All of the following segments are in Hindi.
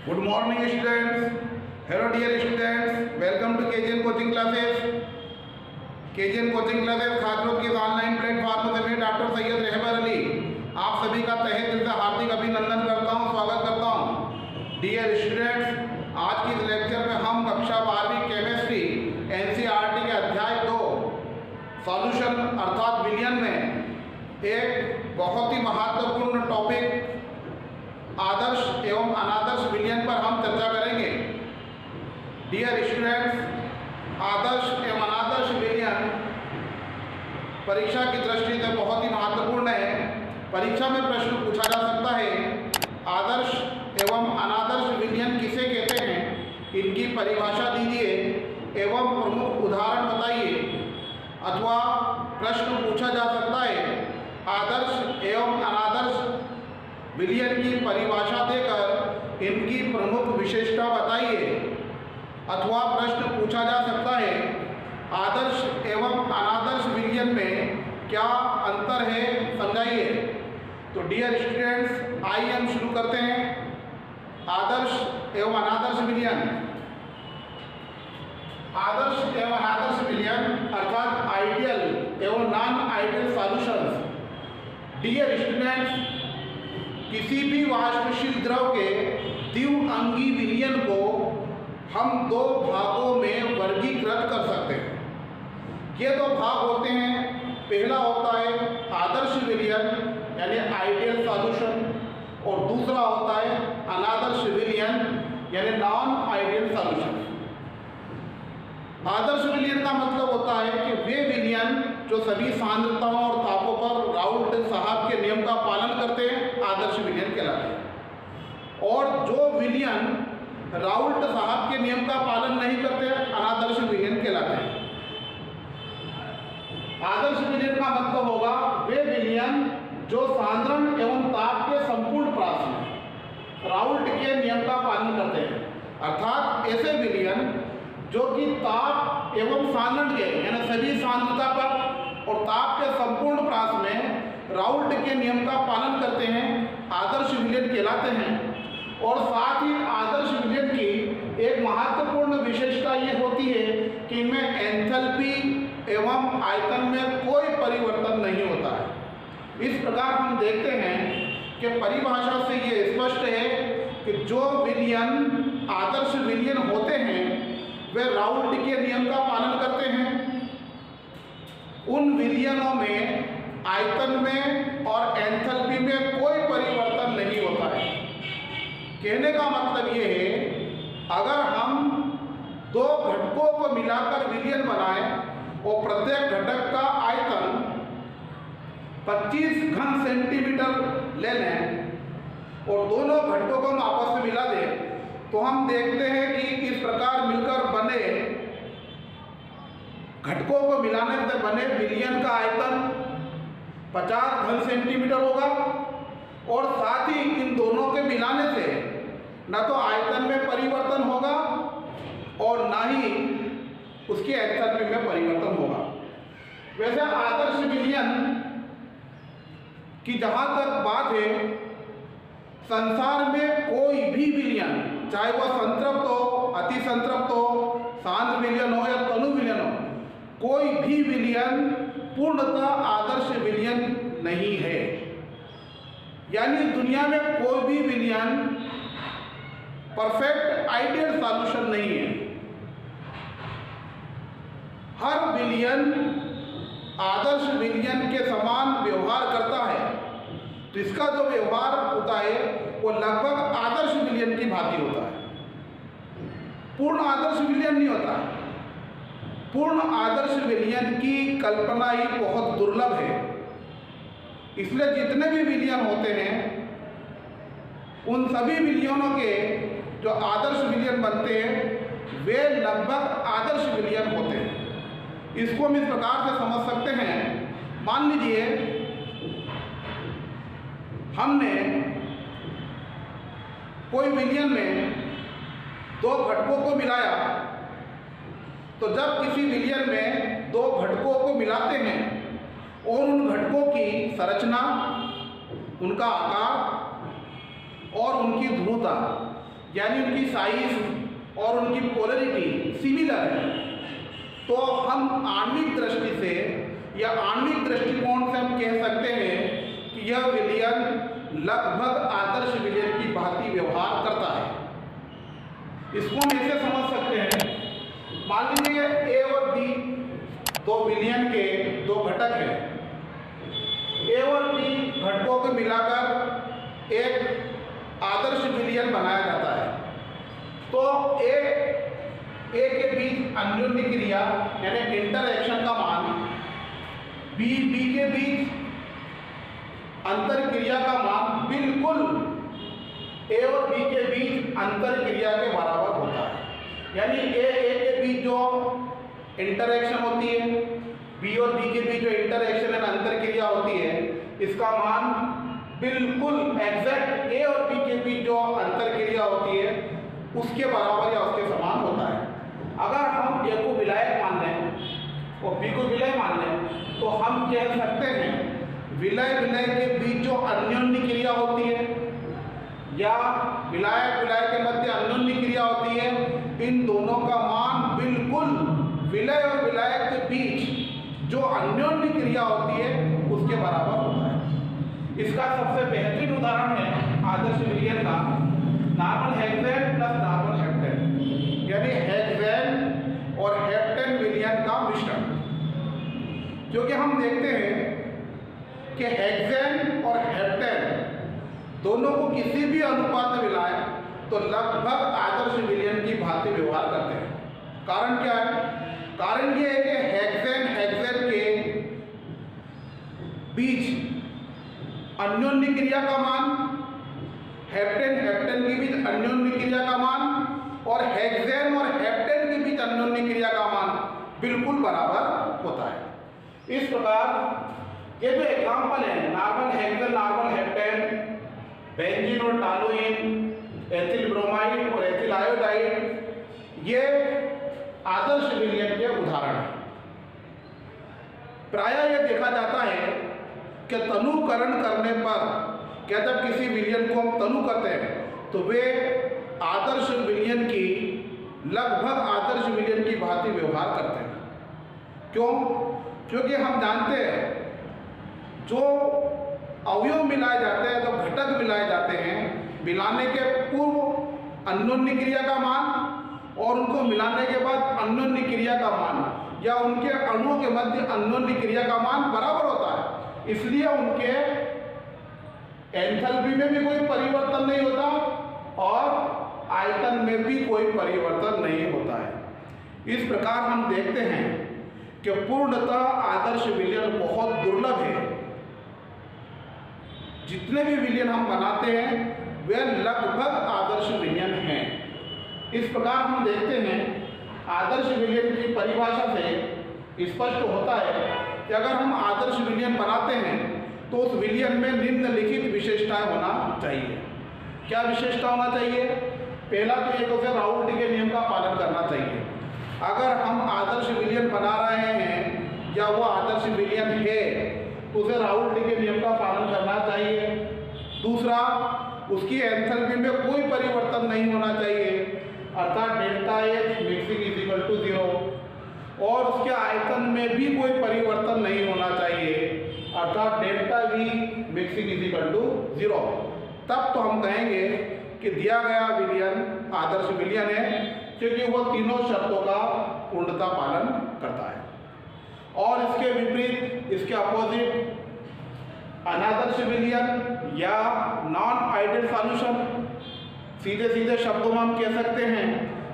Good morning students. Hello dear students. Welcome to KGN coaching classes. KGN coaching classes छात्रों की ऑनलाइन प्लेटफॉर्म से मैं डॉक्टर सैयद रहबर अली आप सभी का तहे दिल से हार्दिक अभिनंदन करता हूं, स्वागत करता हूं। डियर स्टूडेंट्स, आज की इस लेक्चर में हम कक्षा 12वीं केमिस्ट्री एनसीईआरटी के अध्याय 2 सॉल्यूशन अर्थात विलयन में एक बहुत ही महत्वपूर्ण टॉपिक आदर्श एवं अनादर्श विलयन पर हम चर्चा करेंगे। डियर स्टूडेंट्स, आदर्श एवं अनादर्श विलयन परीक्षा की दृष्टि से बहुत ही महत्वपूर्ण है। परीक्षा में प्रश्न पूछा जा सकता है, आदर्श एवं अनादर्श विलयन किसे कहते हैं, इनकी परिभाषा दीजिए एवं प्रमुख उदाहरण बताइए। अथवा प्रश्न पूछा जा सकता है, आदर्श एवं अनादर्श विलयन की परिभाषा देकर इनकी प्रमुख विशेषता बताइए। अथवा प्रश्न पूछा जा सकता है, आदर्श एवं अनादर्श विलयन में क्या अंतर है, समझाइए। तो डियर स्टूडेंट्स, आइए हम शुरू करते हैं। आदर्श एवं अनादर्श विलयन। आदर्श एवं अनादर्श विलयन अर्थात आइडियल एवं non ideal solutions. Dear students, किसी भी वाष्पशील द्रव के द्विअंगी विलयन को हम दो भागों में वर्गीकृत कर सकते हैं। ये दो भाग होते हैं, पहला होता है आदर्श विलयन यानी आइडियल सॉल्यूशन और दूसरा होता है अनादर्श विलयन यानी नॉन आइडियल सॉल्यूशन। आदर्श विलयन का मतलब होता है कि वे विलयन जो सभी सांद्रताओं और तापों पर राउल्ट साहब के नियम का पालन करते हैं, आदर्श विलयन कहलाते हैं। और जो विलयन राउल्ट साहब के नियम का पालन नहीं करते हैं, अनादर्श विलयन कहलाते हैं। आदर्श विलयन का मतलब होगा वे विलयन जो सांद्रण एवं ताप के संपूर्ण प्रास में राउल्ट के नियम का पालन करते हैं। अर्थात ऐसे विलयन जो कि ताप एवं सांद्रण के यानी सभी सांद्रता पर और ताप के संपूर्ण प्रास में राउल्ट के नियम का पालन करते हैं, आदर्श विलयन कहलाते हैं। और साथ ही आदर्श विलयन की एक महत्वपूर्ण विशेषता ये होती है कि इनमें एंथैल्पी एवं आयतन में कोई परिवर्तन नहीं होता है। इस प्रकार हम देखते हैं कि परिभाषा से ये स्पष्ट है कि जो विलयन आदर्श विलयन होते हैं वे राउल्ट के नियम का पालन करते हैं। उन विलयनों में आयतन में और एंथैल्पी में कोई परिवर्तन नहीं होता है। कहने का मतलब ये है, अगर हम दो घटकों को मिलाकर विलयन बनाएं और प्रत्येक घटक का आयतन 25 घन सेंटीमीटर ले लें और दोनों घटकों को हम आपस में मिला दें, तो हम देखते हैं कि इस प्रकार मिलकर बने घटकों को मिलाने से बने विलयन का आयतन 50 घन सेंटीमीटर होगा। और साथ ही इन दोनों के मिलाने से न तो आयतन में परिवर्तन होगा और न ही उसके एंथैल्पी में परिवर्तन होगा। वैसे आदर्श विलयन की जहाँ तक बात है, संसार में कोई भी विलयन, चाहे वह संतृप्त हो, अति संतृप्त हो, सांद्र विलयन हो या तनु विलयन हो, कोई भी विलयन पूर्णतः आदर्श विलयन नहीं है। यानी दुनिया में कोई भी विलयन परफेक्ट आइडियल सॉल्यूशन नहीं है। हर विलयन आदर्श विलयन के समान व्यवहार करता है, तो इसका जो व्यवहार होता है वो लगभग आदर्श विलयन की भांति होता है, पूर्ण आदर्श विलयन नहीं होता है। पूर्ण आदर्श विलयन की कल्पना ही बहुत दुर्लभ है। इसलिए जितने भी विलयन होते हैं उन सभी विलयनों के जो आदर्श विलयन बनते हैं वे लगभग आदर्श विलयन होते हैं। इसको हम इस प्रकार से समझ सकते हैं, मान लीजिए हमने कोई विलयन में दो घटकों को मिलाया, तो जब किसी विलयन में दो घटकों को मिलाते हैं और उन घटकों की संरचना, उनका आकार और उनकी ध्रुवता यानी उनकी साइज और उनकी पोलरिटी सिमिलर है, तो हम आणविक दृष्टि से या आणविक दृष्टिकोण से हम कह सकते हैं कि यह विलयन लगभग आदर्श विलयन की भांति व्यवहार करता है। इसको हम ऐसे समझ सकते हैं, मान लीजिए ए और बी दो विलयन के दो घटक हैं। ए और बी घटकों को मिलाकर एक आदर्श विलयन बनाया जाता है। तो ए के बीच अन्योन्य क्रिया यानी इंटरएक्शन का मान, बी के बीच अंतर क्रिया का मान बिल्कुल ए और बी के बीच अंतर क्रिया के बराबर होता है। यानी ए के बीच जो इंटरएक्शन होती है, बी और बी के बीच जो इंटरएक्शन है अंतर क्रिया होती है, इसका मान बिल्कुल एग्जैक्ट ए और बी के बीच जो अंतर क्रिया होती है उसके बराबर या उसके समान होता है। अगर हम ए को विलायक मान लें और बी को विलय मान लें तो हम कह सकते हैं विलय के बीच जो अन्योन्य क्रिया होती है या विलायक के मध्य अन्योन्य क्रिया होती है, इन दोनों का मान बिल्कुल विलय और विलायक के बीच जो अन्योन्य क्रिया होती है उसके बराबर होता है। इसका सबसे बेहतरीन उदाहरण है आदर्श विलयन का normal hexane plus normal heptane, यानी हेक्सेन और हेप्टेन विलयन का मिश्रण। क्योंकि हम देखते हैं कि हेक्सेन और हेप्टेन दोनों को किसी भी अनुपात में मिलाएं तो लगभग आदर्श विलयन की भांति व्यवहार करते हैं। कारण क्या है? कारण ये है कि हेक्सेन के बीच अन्योन्य क्रिया का मान, हेप्टेन के बीच अन्योन्य क्रिया का मान और हेक्सेन और हेप्टेन के बीच अन्योन्य क्रिया का मान बिल्कुल बराबर होता है। इस प्रकार ये जो एग्जाम्पल है normal hexane normal heptane, benzene और टॉलुइन, एथिल ब्रोमाइड और एथिल आयोडाइड, ये आदर्श विलयन के उदाहरण हैं। प्रायः यह देखा जाता है कि तनुकरण करने पर क्या जब किसी विलयन को हम तनु करते हैं तो वे आदर्श विलयन की लगभग आदर्श विलयन की भांति व्यवहार करते हैं। क्यों? क्योंकि हम जानते हैं जो अवयव मिलाए जाते हैं, जो घटक मिलाए जाते हैं, मिलाने के पूर्व अन्योन्य क्रिया का मान और उनको मिलाने के बाद अन्योन्य क्रिया का मान या उनके अणुओं के मध्य अन्योन्य क्रिया का मान बराबर होता है। इसलिए उनके एंथैल्पी में भी कोई परिवर्तन नहीं होता और आयतन में भी कोई परिवर्तन नहीं होता है। इस प्रकार हम देखते हैं कि पूर्णतः आदर्श विलयन बहुत दुर्लभ है। जितने भी विलयन हम बनाते हैं वे लगभग आदर्श विलयन हैं। इस प्रकार हम देखते हैं आदर्श विलयन की परिभाषा से स्पष्ट होता है कि अगर हम आदर्श विलयन बनाते हैं तो उस विलयन में निम्नलिखित विशेषताएं होना चाहिए। क्या विशेषता होना चाहिए? पहला तो एक उसे राउल्ट के नियम का पालन करना चाहिए। अगर हम आदर्श विलयन बना रहे हैं या वो आदर्श विलयन है तो उसे राउल्ट के नियम का पालन करना चाहिए। दूसरा, उसकी एंथैल्पी में कोई परिवर्तन नहीं होना चाहिए, अर्थात delta H mixing is equal to 0, और उसके आयतन में भी कोई परिवर्तन नहीं होना चाहिए, अर्थात delta V mixing is equal to 0। तब तो हम कहेंगे कि दिया गया विलयन आदर्श विलयन है, क्योंकि वो तीनों शर्तों का पूर्णता पालन करता है। और इसके विपरीत, इसके अपोजिट अनादर्श विलयन या नॉन आइडियल सॉल्यूशन, सीधे सीधे शब्दों में हम कह सकते हैं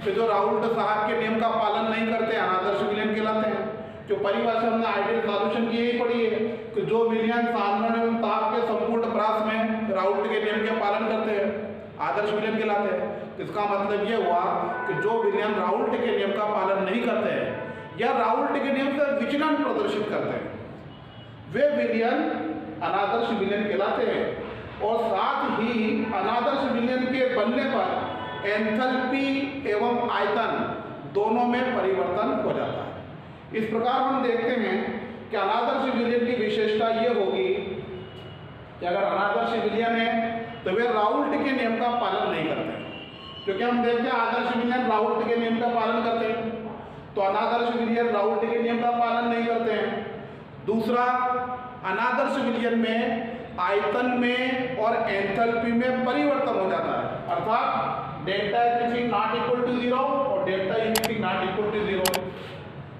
कि जो राउल्ट साहब के नियम का पालन नहीं करते अनादर्श विलयन कहलाते हैं। जो परिभाषा हमने आइडियल सॉल्यूशन की यही पढ़ी है कि जो विलयन साधारण एवं ताप के संपूर्ण परास में राउल्ट के नियम के पालन करते हैं आदर्श विलयन कहलाते हैं। इसका मतलब ये हुआ कि जो विलयन राउल्ट के नियम का पालन नहीं करते हैं या राउल्ट के नियम से विचलन प्रदर्शित करते हैं वे विलयन अनादर्श विलयन कहलाते हैं। और साथ ही अनादर्श विलयन के बनने पर एंथैल्पी एवं आयतन दोनों में परिवर्तन हो जाता है। इस प्रकार हम देखते हैं कि अनादर्श विलयन की विशेषता ये होगी कि अगर अनादर्श विलयन है तो वे राउल्ट के नियम का पालन नहीं करते। क्योंकि हम देखते हैं आदर्श विलयन राउल्ट के नियम का पालन करते हैं, तो अनादर्श विलयन राउल्ट के नियम का पालन नहीं करते हैं। दूसरा, अनादर्श विलयन में आयतन में और एंथैल्पी में परिवर्तन हो जाता है, अर्थात delta H mixing not equal to 0 और delta E mixing not equal to 0।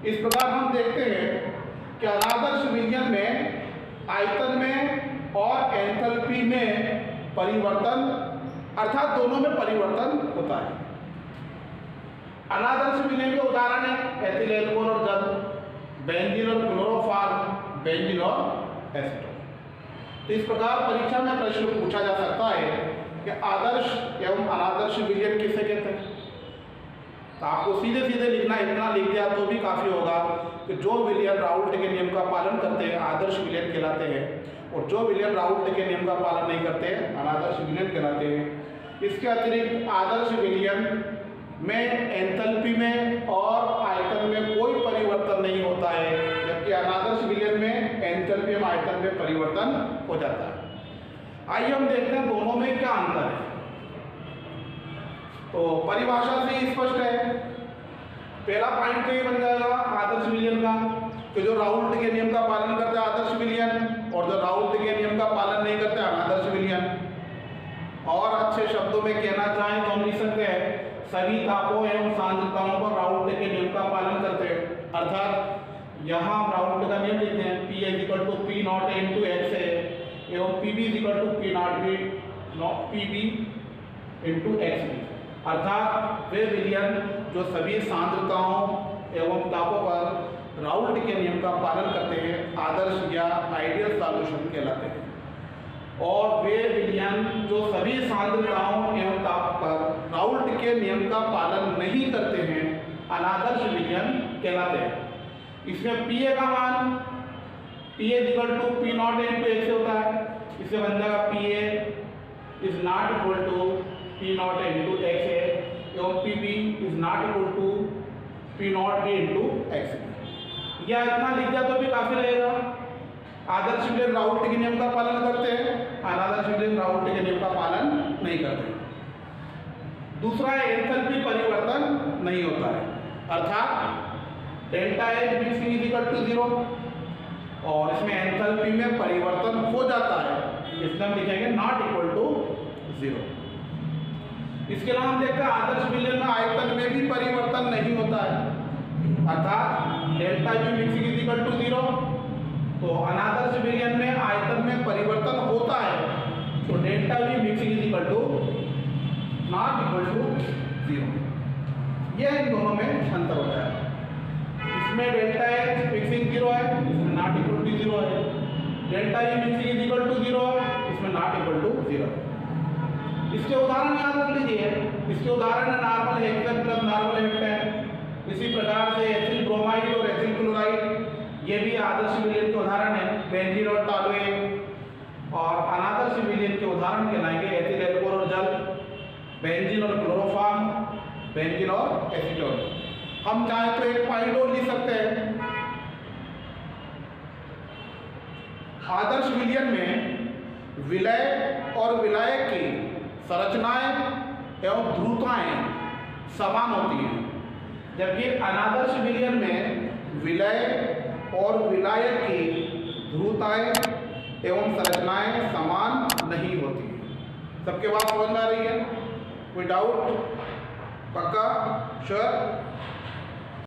इस प्रकार हम देखते हैं कि अनादर्श विलयन में आयतन में और एंथैल्पी में परिवर्तन, अर्थात दोनों में परिवर्तन होता है। अनादर्श विलयन के उदाहरण है एथिल एल्कोहल और जल, बेंजीन और क्लोरोफॉर्म, बेंजीन और एसीटोन। तो इस प्रकार परीक्षा में प्रश्न पूछा जा सकता है कि आदर्श एवं अनादर्श विलयन किसे कहते हैं। तो आपको सीधे सीधे लिखना, इतना लिख दिया तो भी काफ़ी होगा कि जो विलयन राउल्ट के नियम का पालन करते हैं आदर्श विलयन कहलाते हैं, और जो विलयन राउल्ट के नियम का पालन नहीं करते हैं अनादर्श विलयन कहलाते हैं। इसके अतिरिक्त आदर्श विलयन में एंथैल्पी में और आयतन में कोई परिवर्तन नहीं होता है, जबकि अनादर्श विलयन में एंथैल्पी में आयतन में परिवर्तन हो जाता है। आइए हम देखते हैं दोनों में क्या अंतर है। तो परिभाषा से ही स्पष्ट है। पहला पॉइंट तो ये बन जाएगा आदर्श विलयन का कि जो राउल्ट के नियम का पालन करते हैं आदर्श विलयन, और जो राउल्ट के नियम का पालन नहीं करते अनादर्श विलयन। और अच्छे शब्दों में कहना चाहें तो हम लिख सकते हैं सभी तापों एवं सांद्रताओं पर राउल्ट के नियम का पालन करते हैं, अर्थात यहाँ हम राउल्ट का नियम लिखते हैं P = P0 into x है एवं Pb = P0 into x, अर्थात वे विलयन जो सभी सांद्रताओं एवं तापों पर राउल्ट के नियम का पालन करते हैं आदर्श या आइडियल सॉल्यूशन कहलाते हैं, और वे विलयन जो सभी सांद्रताओं एवं ताप पर राउल्ट के नियम का पालन नहीं करते हैं अनादर्श विलयन कहलाते हैं। इसमें Pa का मान Pa = P0 into x होता है, इससे बन जाएगा Pa is not equal to P0 into x है एवं Pb is not equal to P0 into x। यह इतना लिख दिया तो भी काफी रहेगा। आदर्श विलयन राउल्ट के नियम का पालन करते हैं, अनादर्श विलयन राउल्ट के नियम का पालन नहीं करते। दूसरा है एंथैल्पी परिवर्तन नहीं होता है, अर्थात डेल्टा H मिक्सिंग = 0 और इसमें एंथैल्पी में परिवर्तन हो जाता है, इसलिए हम लिखेंगे नॉट इक्वल टू 0। इसके अलावा हम देखते हैं आदर्श विलयन में आयतन में भी परिवर्तन नहीं होता है, अर्थात डेल्टा U मिक्सिंग = 0। तो अनादर्श विलयन में आयतन में परिवर्तन होता है, तो delta V mixing = not equal to 0। यह इन दोनों में अंतर होता है। इसमें डेल्टा H मिक्सिंग 0 है, इसमें नॉट इक्वल टू 0 है। डेल्टा E मिक्सिंग = 0 है, इसमें नॉट इक्वल टू 0। इसके उदाहरण याद रख लीजिए। इसके उदाहरण है normal hexane plus normal heptane. इसी प्रकार से एथिल ब्रोमाइड और एथिल क्लोराइड, ये भी आदर्श विलयन के उदाहरण है, बेंजीन और टॉलुएन। और अनादर्श विलयन के उदाहरण कहलाएंगे एथिल एल्कोहल और जल, बेंजीन और क्लोरोफॉर्म, बेंजीन और एसीटोन। हम चाहे तो एक पॉइंट और लिख सकते हैं। आदर्श विलयन में विलय और विलायक की संरचनाएं एवं ध्रुवताएं समान होती हैं, जबकि अनादर्श विलयन में विलय और विलायक की ध्रुवताएं एवं संरचनाएं समान नहीं होती हैं। सबके बात समझ में आ रही है? कोई डाउट? पक्का? श्योर?